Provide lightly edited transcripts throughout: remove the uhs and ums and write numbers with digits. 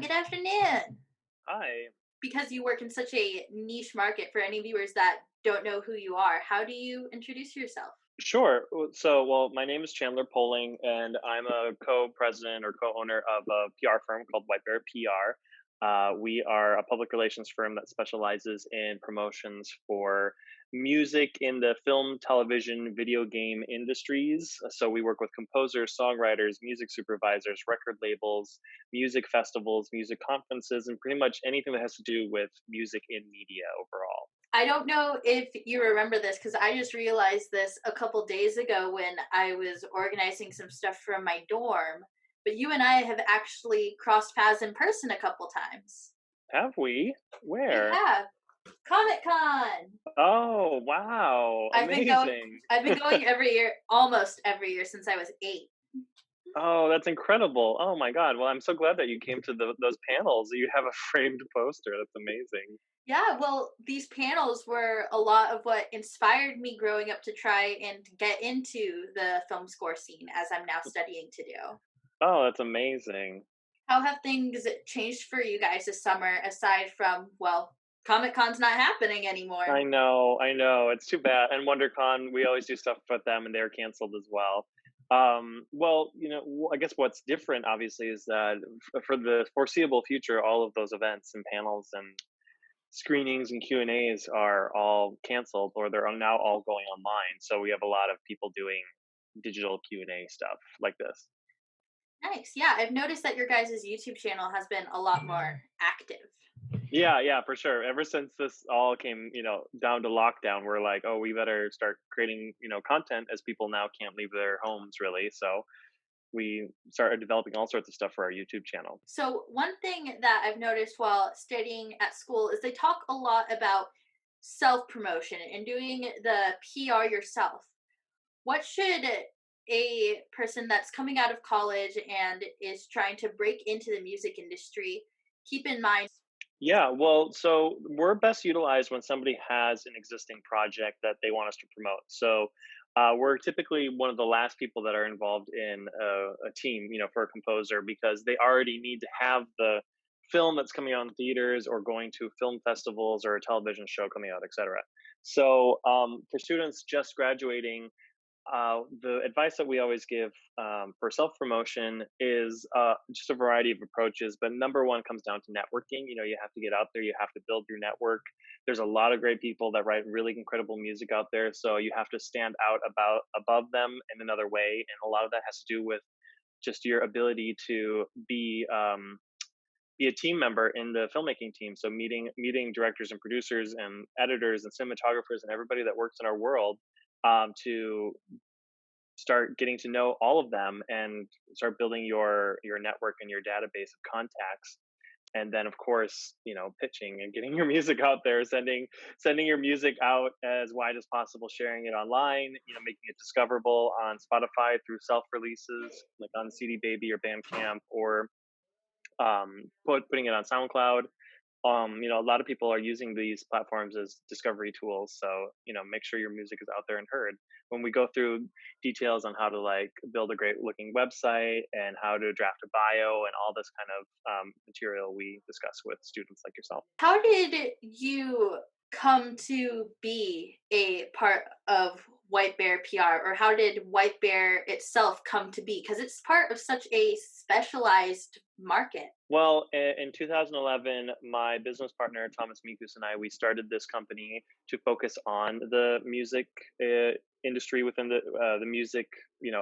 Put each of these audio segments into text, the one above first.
good afternoon. Hi. Because you work in such a niche market for any viewers that don't know who you are, how do you introduce yourself? Sure. Well, my name is Chandler Poling, and I'm a co-president or co-owner of a PR firm called White Bear PR. We are a public relations firm that specializes in promotions for music in the film, television, video game industries. So we work with composers, songwriters, music supervisors, record labels, music festivals, music conferences, and pretty much anything that has to do with music in media overall. I don't know if you remember this because I just realized this a couple days ago when I was organizing some stuff from my dorm. But you and I have actually crossed paths in person a couple times. Have we? We Where? have Comic Con. Oh, wow, I've been going. amazing. I've been going every year, almost every year since I was 8. Oh, that's incredible. Oh my god. Well, I'm so glad that you came to those panels. You have a framed poster. That's amazing. Yeah, well, these panels were a lot of what inspired me growing up to try and get into the film score scene as I'm now studying to do. Oh, that's amazing. How have things changed for you guys this summer aside from, well, Comic Con's not happening anymore? I know. It's too bad. And WonderCon, we always do stuff with them, and they're canceled as well. Well, I guess what's different, obviously, is that for the foreseeable future, all of those events and panels and screenings and Q&As are all canceled, or they're now all going online. So we have a lot of people doing digital Q&A stuff like this. Nice. Yeah, I've noticed that your guys' YouTube channel has been a lot more active. Yeah, yeah, for sure. Ever since this all came, down to lockdown, we're like, oh, we better start creating, content as people now can't leave their homes really. So we started developing all sorts of stuff for our YouTube channel. So, one thing that I've noticed while studying at school is they talk a lot about self promotion and doing the PR yourself. What should a person that's coming out of college and is trying to break into the music industry keep in mind? Yeah, well, so we're best utilized when somebody has an existing project that they want us to promote. So we're typically one of the last people that are involved in a team, for a composer because they already need to have the film that's coming out in theaters or going to film festivals or a television show coming out, et cetera. So for students just graduating, the advice that we always give for self promotion is just a variety of approaches, but number one comes down to networking. You have to get out there, you have to build your network. There's a lot of great people that write really incredible music out there, so you have to stand out about above them in another way, and a lot of that has to do with just your ability to be a team member in the filmmaking team. So meeting directors and producers and editors and cinematographers and everybody that works in our world to start getting to know all of them and start building your network and your database of contacts. And then of course, pitching and getting your music out there, sending your music out as wide as possible, sharing it online, making it discoverable on Spotify through self releases like on CD Baby or Bandcamp, or putting it on SoundCloud. A lot of people are using these platforms as discovery tools. So, make sure your music is out there and heard. When we go through details on how to like build a great looking website and how to draft a bio and all this kind of material, we discuss with students like yourself. How did you come to be a part of White Bear PR, or how did White Bear itself come to be? Because it's part of such a specialized market. Well, in 2011, my business partner Thomas Mikus and I, we started this company to focus on the music industry within the music,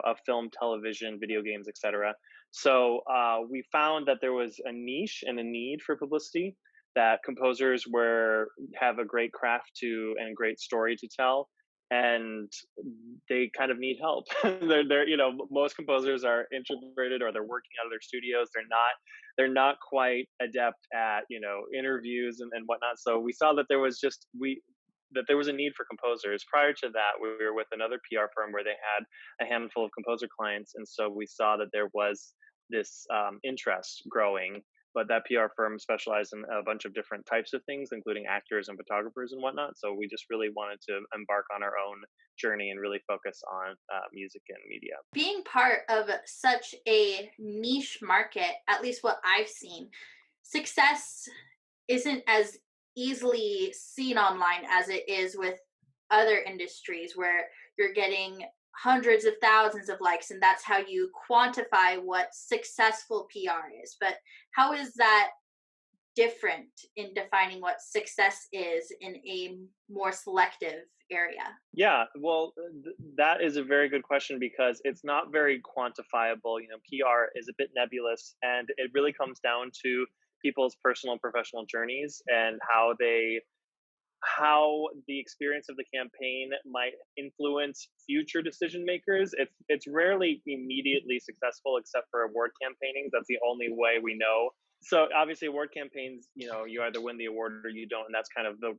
of film, television, video games, etc. So we found that there was a niche and a need for publicity. That composers were have a great craft to and great story to tell, and they kind of need help. Most composers are introverted or they're working out of their studios. They're not quite adept at interviews and whatnot. So we saw that there was a need for composers. Prior to that, we were with another PR firm where they had a handful of composer clients, and so we saw that there was this interest growing. But that PR firm specialized in a bunch of different types of things, including actors and photographers and whatnot. So we just really wanted to embark on our own journey and really focus on music and media. Being part of such a niche market, at least what I've seen, success isn't as easily seen online as it is with other industries where you're getting hundreds of thousands of likes and that's how you quantify what successful PR is. But how is that different in defining what success is in a more selective area? Yeah, well, that is a very good question because it's not very quantifiable. PR is a bit nebulous, and it really comes down to people's personal and professional journeys and how the experience of the campaign might influence future decision makers. It's rarely immediately successful except for award campaigning. That's the only way we know. So obviously award campaigns, you either win the award or you don't, and that's kind of the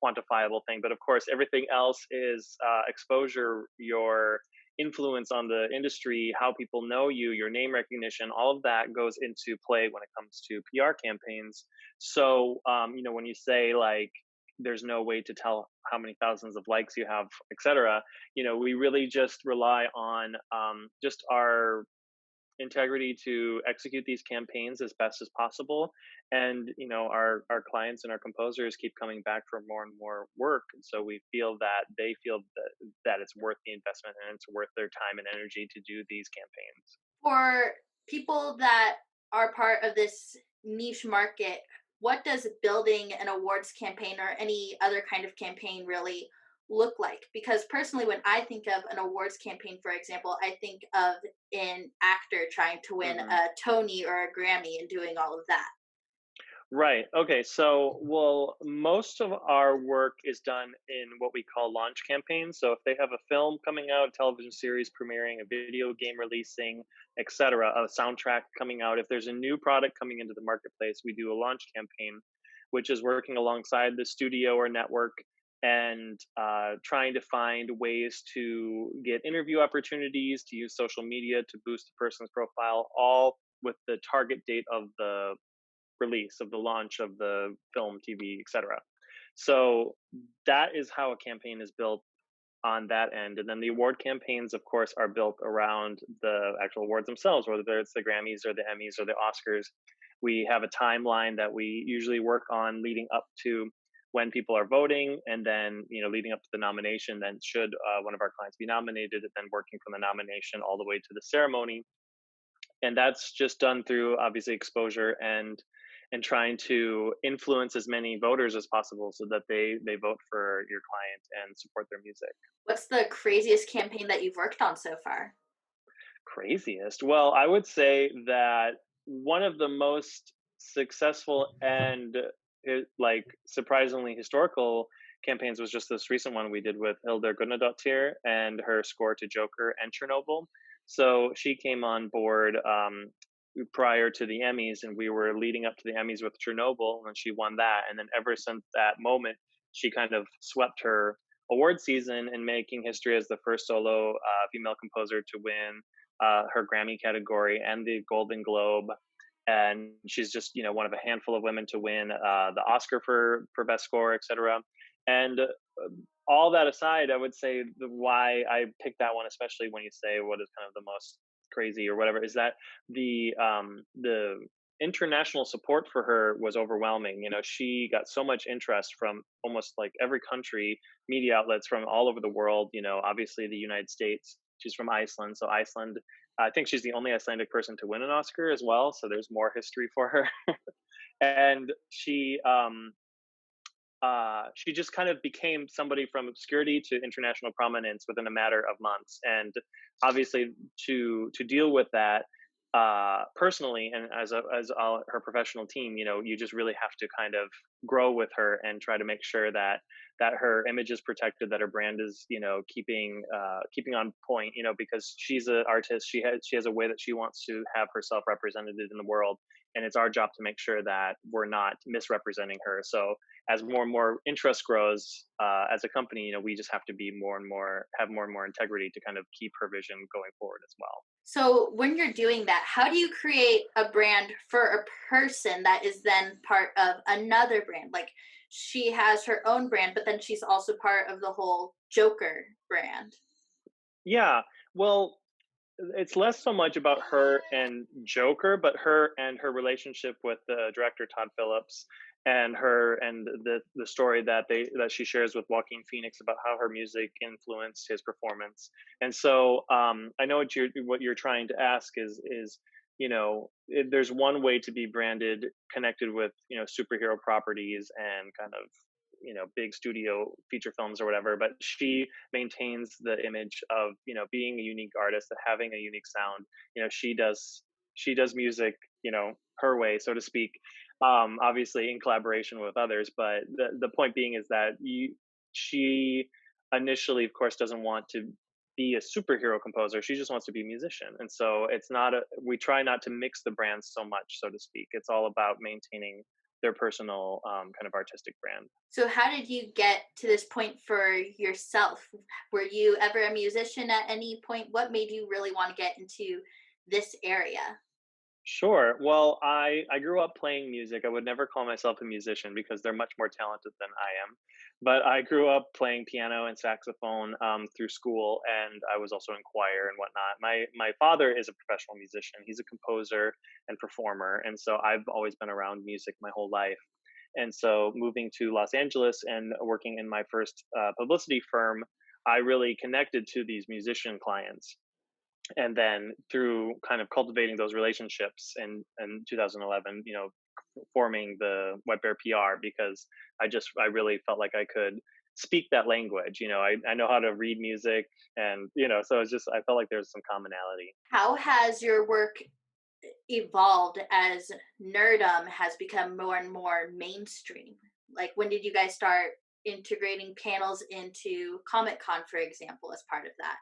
quantifiable thing. But of course, everything else is exposure, your influence on the industry, how people know you, your name recognition, all of that goes into play when it comes to PR campaigns. So, when you say like, there's no way to tell how many thousands of likes you have, etc. We really just rely on just our integrity to execute these campaigns as best as possible. And our clients and our composers keep coming back for more and more work, and so we feel that they feel that it's worth the investment and it's worth their time and energy to do these campaigns. For people that are part of this niche market, what does building an awards campaign or any other kind of campaign really look like? Because personally, when I think of an awards campaign, for example, I think of an actor trying to win Mhm. a Tony or a Grammy and doing all of that. Right. Okay. So, well, most of our work is done in what we call launch campaigns. So, if they have a film coming out, television series premiering, a video game releasing, etc., a soundtrack coming out, if there's a new product coming into the marketplace, we do a launch campaign, which is working alongside the studio or network and trying to find ways to get interview opportunities, to use social media to boost the person's profile, all with the target date of the release of the launch of the film, TV, etc. So that is how a campaign is built on that end. And then the award campaigns, of course, are built around the actual awards themselves, whether it's the Grammys or the Emmys or the Oscars. We have a timeline that we usually work on leading up to when people are voting, and then leading up to the nomination. Then, should one of our clients be nominated, then working from the nomination all the way to the ceremony, and that's just done through obviously exposure and trying to influence as many voters as possible so that they vote for your client and support their music. What's the craziest campaign that you've worked on so far? Craziest, well, I would say that one of the most successful and like surprisingly historical campaigns was just this recent one we did with Hilda Gunnadottir and her score to Joker and Chernobyl. So she came on board prior to the Emmys, and we were leading up to the Emmys with Chernobyl, and she won that. And then ever since that moment, she kind of swept her award season in making history as the first solo female composer to win her Grammy category and the Golden Globe. And she's just one of a handful of women to win the Oscar for best score, etc. And all that aside, I would say why I picked that one, especially when you say what is kind of the most crazy or whatever, is that the international support for her was overwhelming. She got so much interest from almost like every country, media outlets from all over the world. Obviously the United States. She's from Iceland, so Iceland. I think she's the only Icelandic person to win an Oscar as well. So there's more history for her, and she just kind of became somebody from obscurity to international prominence within a matter of months. And obviously, to deal with that personally and as all her professional team, you just really have to kind of grow with her and try to make sure that her image is protected, that her brand is keeping on point. Because she's an artist, she has a way that she wants to have herself represented in the world, and it's our job to make sure that we're not misrepresenting her. So as more and more interest grows as a company, we just have to be have more and more integrity to kind of keep her vision going forward as well. So, when you're doing that, how do you create a brand for a person that is then part of another brand? Like she has her own brand, but then she's also part of the whole Joker brand. Yeah. Well, it's less so much about her and Joker, but her and her relationship with the director Todd Phillips, and her and the story that she shares with Joaquin Phoenix about how her music influenced his performance. And so I know what you're trying to ask is there's one way to be branded connected with superhero properties and kind of big studio feature films or whatever, but she maintains the image of being a unique artist, that having a unique sound. She does music her way, so to speak, obviously in collaboration with others, but the point being is that she initially, of course, doesn't want to be a superhero composer. She just wants to be a musician. And so it's not a we try not to mix the brands so much, so to speak. It's all about maintaining their personal kind of artistic brand. So how did you get to this point for yourself? Were you ever a musician at any point? What made you really want to get into this area? Sure. Well, I grew up playing music. I would never call myself a musician because they're much more talented than I am. But I grew up playing piano and saxophone through school, and I was also in choir and whatnot. My father is a professional musician. He's a composer and performer, and so I've always been around music my whole life. And so moving to Los Angeles and working in my first publicity firm, I really connected to these musician clients, and then through kind of cultivating those relationships in 2011, forming the Web Bear PR, because I really felt like I could speak that language. I know how to read music, and so it's just I felt like there's some commonality. How has your work evolved as nerdum has become more and more mainstream? Like when did you guys start integrating panels into Comic Con, for example, as part of that?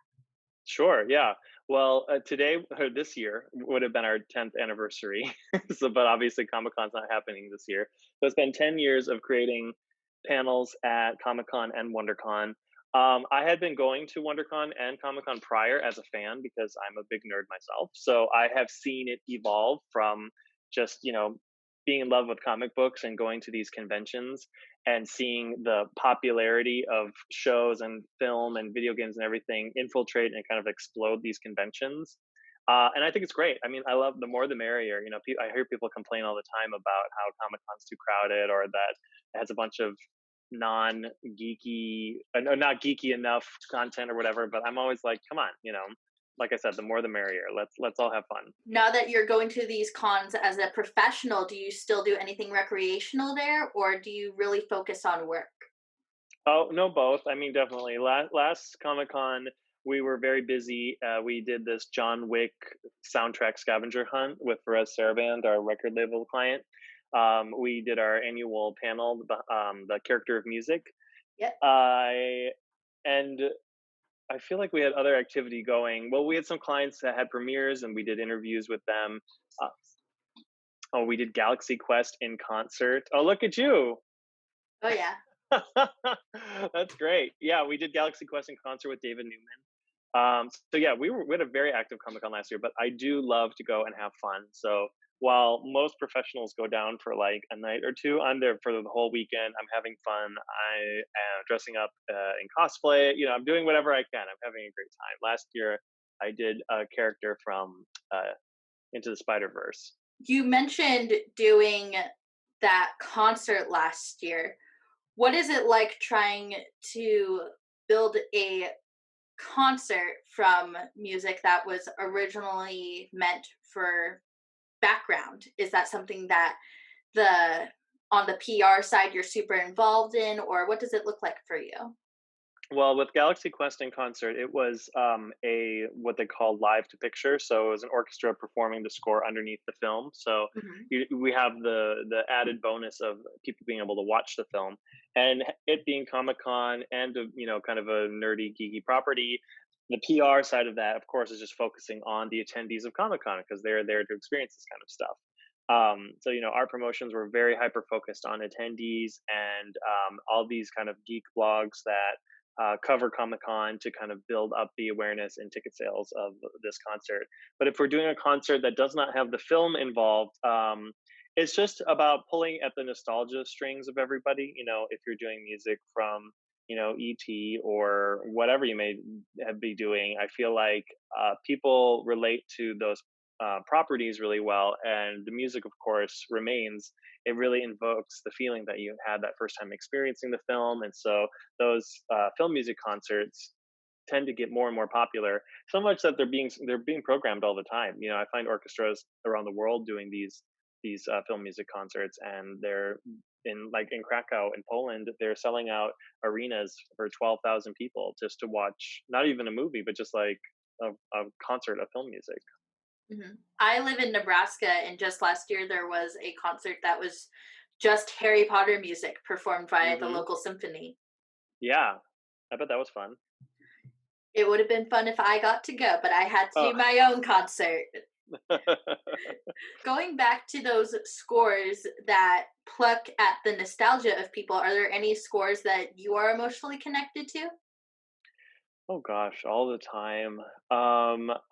Sure, yeah. Well, today or this year would have been our 10th anniversary. So, but obviously Comic Con's not happening this year. So it's been 10 years of creating panels at Comic Con and WonderCon. I had been going to WonderCon and Comic Con prior as a fan because I'm a big nerd myself. So I have seen it evolve from just being in love with comic books and going to these conventions and seeing the popularity of shows and film and video games and everything infiltrate and kind of explode these conventions. And I think it's great. I mean, I love the more the merrier. I hear people complain all the time about how Comic Con's too crowded, or that it has a bunch of non geeky, or not geeky enough content or whatever. But I'm always like, come on, like I said, the more the merrier. Let's all have fun. Now that you're going to these cons as a professional, do you still do anything recreational there or do you really focus on work? Oh, no, both. I mean, definitely. Last Comic Con, we were very busy. We did this John Wick soundtrack scavenger hunt with Perez Saraband, our record label client. We did our annual panel, the character of music. Yep. I and I feel like we had other activity going. Well, we had some clients that had premieres, and we did interviews with them. Uh, oh, we did Galaxy Quest in concert. Oh, look at you! Oh yeah. That's great. Yeah, we did Galaxy Quest in concert with David Newman. So yeah, we had a very active Comic Con last year, but I do love to go and have fun. So while most professionals go down for like a night or two, I'm there for the whole weekend. I'm having fun. I am dressing up in cosplay. I'm doing whatever I can. I'm having a great time. Last year, I did a character from Into the Spider Verse. You mentioned doing that concert last year. What is it like trying to build a concert from music that was originally meant for background? Is that something that the on the PR side you're super involved in, or what does it look like for you? Well, with Galaxy Quest in concert, it was a what they call live to picture. So it was an orchestra performing the score underneath the film. So Mhm. we have the added bonus of people being able to watch the film, and it being Comic Con and kind of a nerdy geeky property. The PR side of that, of course, is just focusing on the attendees of Comic Con because they're there to experience this kind of stuff. So our promotions were very hyper focused on attendees and all these kind of geek blogs that cover Comic Con to kind of build up the awareness and ticket sales of this concert. But if we're doing a concert that does not have the film involved, it's just about pulling at the nostalgia strings of everybody. If you're doing music from ET or whatever you may be doing. I feel like people relate to those properties really well, and the music, of course, remains. It really invokes the feeling that you had that first time experiencing the film, and so those film music concerts tend to get more and more popular, so much that they're being programmed all the time. I find orchestras around the world doing these film music concerts, and they're in Krakow in Poland. They're selling out arenas for 12,000 people just to watch not even a movie, but just like a concert of film music. I live in Nebraska, and just last year there was a concert that was just Harry Potter music performed by the Hmm. local symphony. Yeah, I bet that was fun. It would have been fun if I got to go, but I had to Oh. do my own concert. Going back to those scores that pluck at the nostalgia of people, are there any scores that you are emotionally connected to? Oh gosh, all the time.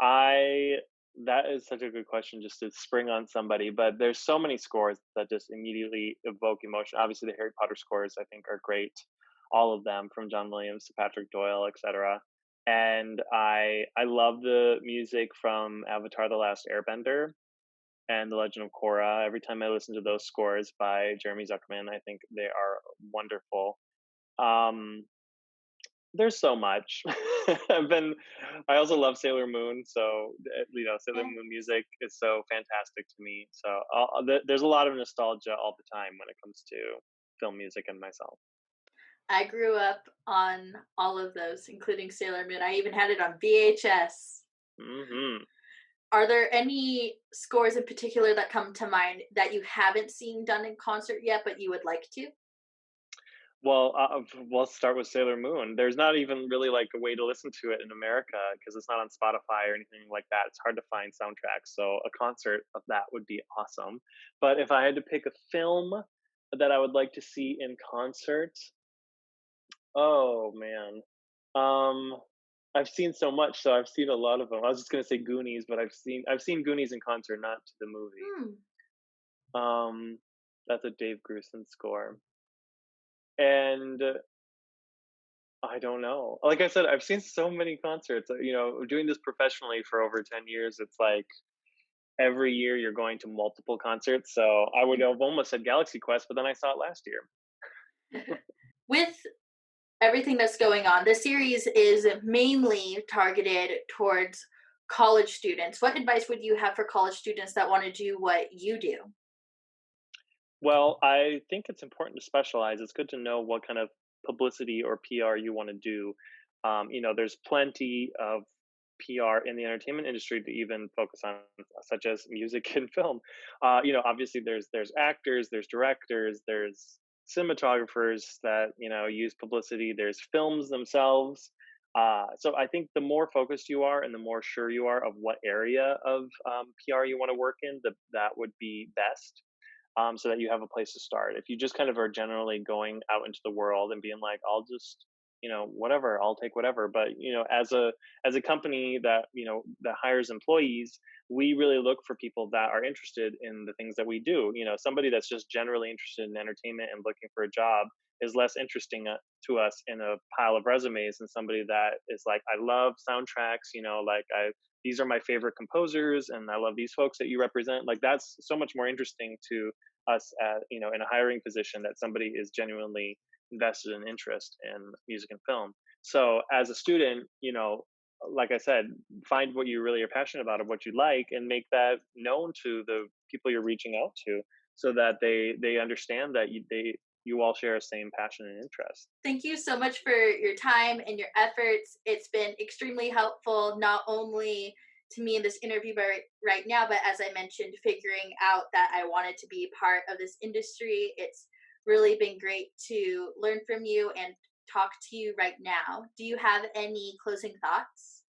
I That is such a good question just to spring on somebody, but there's so many scores that just immediately evoke emotion. Obviously, the Harry Potter scores I think are great, all of them from John Williams to Patrick Doyle, etc. And I love the music from Avatar: The Last Airbender and The Legend of Korra. Every time I listen to those scores by Jeremy Zuckerman, I think they are wonderful. Um, there's so much. I also love Sailor Moon, so Sailor Yeah. Moon music is so fantastic to me. So there's a lot of nostalgia all the time when it comes to film music and myself. I grew up on all of those, including Sailor Moon. I even had it on VHS. Hmm. Are there any scores in particular that come to mind that you haven't seen done in concert yet, but you would like to? Well, we'll start with Sailor Moon. There's not even really like a way to listen to it in America because it's not on Spotify or anything like that. It's hard to find soundtracks. So a concert of that would be awesome. But if I had to pick a film that I would like to see in concert, oh man. Um, I've seen so much, so I've seen a lot of them. I was just gonna say Goonies, but I've seen Goonies in concert, not to the movie. Hmm. Um, that's a Dave Grusin score, and I don't know. Like I said, I've seen so many concerts. Doing this professionally for over 10 years, it's like every year you're going to multiple concerts. So I would have almost said Galaxy Quest, but then I saw it last year. With everything that's going on, the series is mainly targeted towards college students. What advice would you have for college students that want to do what you do? Well, I think it's important to specialize. It's good to know what kind of publicity or PR you want to do. There's plenty of PR in the entertainment industry to even focus on, such as music and film. Obviously there's actors, there's directors, there's cinematographers that use publicity. There's films themselves. So I think the more focused you are and the more sure you are of what area of PR you want to work in, that would be best, so that you have a place to start. If you just kind of are generally going out into the world and being like, I'll just, whatever, I'll take whatever. But as a company that hires employees, we really look for people that are interested in the things that we do. Somebody that's just generally interested in entertainment and looking for a job is less interesting to us in a pile of resumes than somebody that is like, I love soundtracks, like I these are my favorite composers and I love these folks that you represent. Like that's so much more interesting to us in a hiring position, that somebody is genuinely invested in interest in music and film. So as a student, like I said, find what you really are passionate about and what you like and make that known to the people you're reaching out to, so that they understand that you all share the same passion and interest. Thank you so much for your time and your efforts. It's been extremely helpful, not only to me in this interview right now, but as I mentioned, figuring out that I wanted to be part of this industry. It's really been great to learn from you and talk to you right now. Do you have any closing thoughts?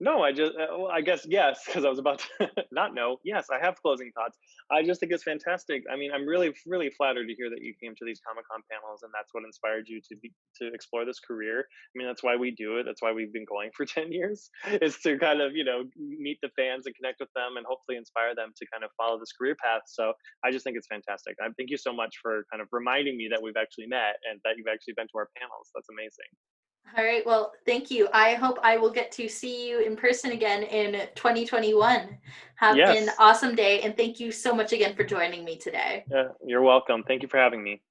No, well, I guess yes, because I was about to not know. Yes, I have closing thoughts. I just think it's fantastic. I mean, I'm really, really flattered to hear that you came to these Comic Con panels, and that's what inspired you to explore this career. I mean, that's why we do it. That's why we've been going for 10 years, is to kind of meet the fans and connect with them, and hopefully inspire them to kind of follow this career path. So I just think it's fantastic. I thank you so much for kind of reminding me that we've actually met and that you've actually been to our panels. That's amazing. All right. Well, thank you. I hope I will get to see you in person again in 2021. Have an Yes, awesome day. And thank you so much again for joining me today. you're welcome. Thank you for having me.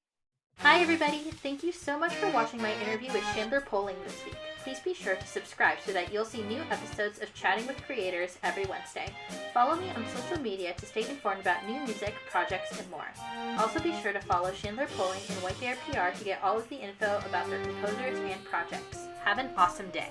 Hi, everybody. Thank you so much for watching my interview with Chandler Poling this week. Please be sure to subscribe so that you'll see new episodes of Chatting with Creators every Wednesday. Follow me on social media to stay informed about new music, projects, and more. Also be sure to follow Chandler Poling and TheWBPR to get all of the info about their composers and projects. Have an awesome day.